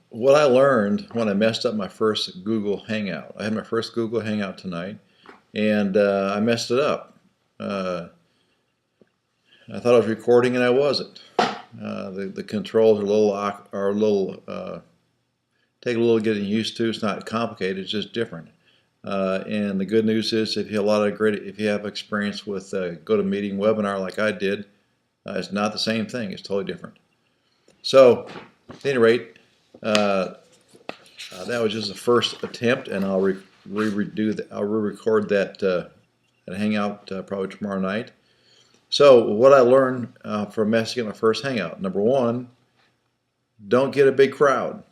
What I learned when I messed up my first Google Hangout. I had my first Google Hangout tonight, and I messed it up. Uh, I thought I was recording, and I wasn't. The controls are a little take a little getting used to. It's not complicated. It's just different. And the good news is, if you have experience with GoToMeeting webinar like I did, it's not the same thing. It's totally different. So, at any rate, uh, that was just the first attempt, and I'll re-record that Hangout probably tomorrow night. So, what I learned from messing up my first Hangout: number one, don't get a big crowd.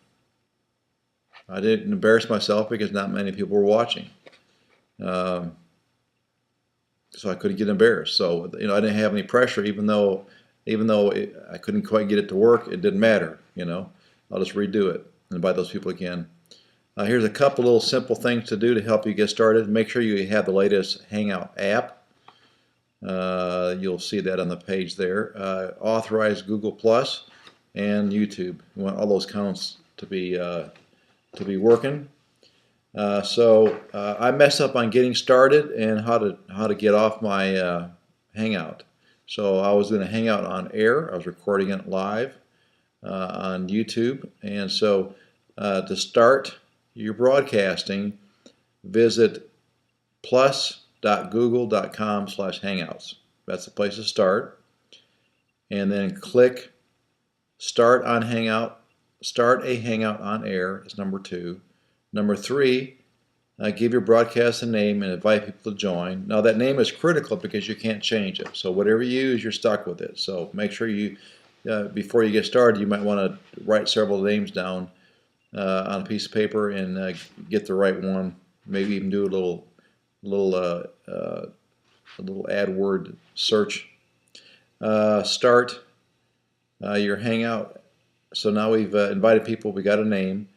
I didn't embarrass myself because not many people were watching, so I couldn't get embarrassed. So I didn't have any pressure, even though I couldn't quite get it to work. It didn't matter. I'll just redo it and invite those people again. Here's a couple little simple things to do to help you get started. Make sure you have the latest Hangout app. You'll see that on the page there. Authorize Google Plus and YouTube. You want all those accounts to be working. I messed up on getting started and how to get off my Hangout. So I was going to Hangout on air. I was recording it live on YouTube, and so to start your broadcasting, visit plus.google.com/hangouts. That's the place to start, and then click Start on Hangout. Start a Hangout on air is number 2. Number 3, give your broadcast a name and invite people to join. Now that name is critical because you can't change it. So whatever you use, you're stuck with it. So make sure you, before you get started, you might want to write several names down on a piece of paper and get the right one. Maybe even do a little AdWord search. Start your Hangout. So now we've invited people, we got a name.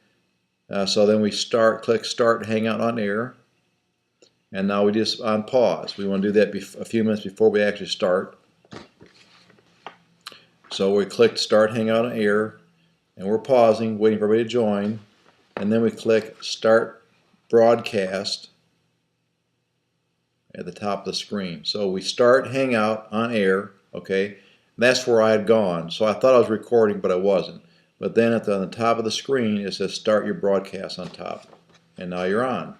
So then we click Start Hangout on Air. And now we just on pause. We want to do that a few minutes before we actually start. So we click Start Hangout on Air, and we're pausing, waiting for everybody to join. And then we click Start Broadcast at the top of the screen. So we start Hangout on Air, okay? That's where I had gone. So I thought I was recording, but I wasn't. But then on the top of the screen, it says Start Your Broadcast on top. And now you're on.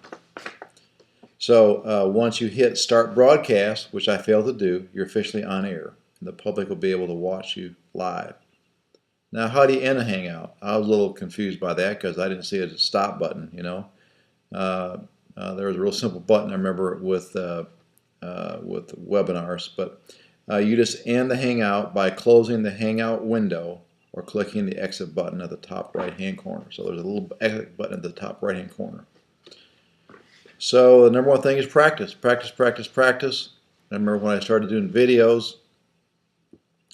So once you hit Start Broadcast, which I failed to do, you're officially on air. And the public will be able to watch you live. Now, how do you end a Hangout? I was a little confused by that because I didn't see a stop button, There was a real simple button, I remember, with webinars. But you just end the Hangout by closing the Hangout window or clicking the exit button at the top right-hand corner. So there's a little exit button at the top right-hand corner. So the number one thing is practice. Practice, practice, practice. I remember when I started doing videos,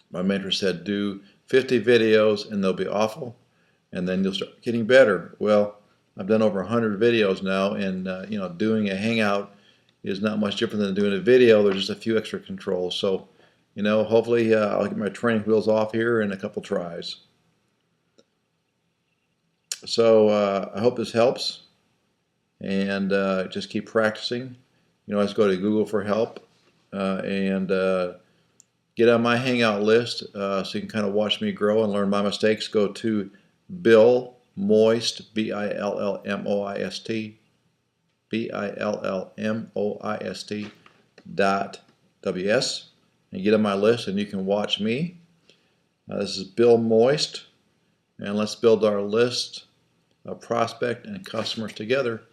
my mentor said, do 50 videos and they'll be awful, and then you'll start getting better. Well, I've done over 100 videos now, and doing a Hangout is not much different than doing a video. There's just a few extra controls. So hopefully I'll get my training wheels off here in a couple tries. So I hope this helps, and just keep practicing. Let's go to Google for help and get on my Hangout list so you can kind of watch me grow and learn my mistakes. Go to Bill Moist, BILLMOIST.ws, and get on my list, and you can watch me. This is Bill Moist, and let's build our list of prospect and customers together.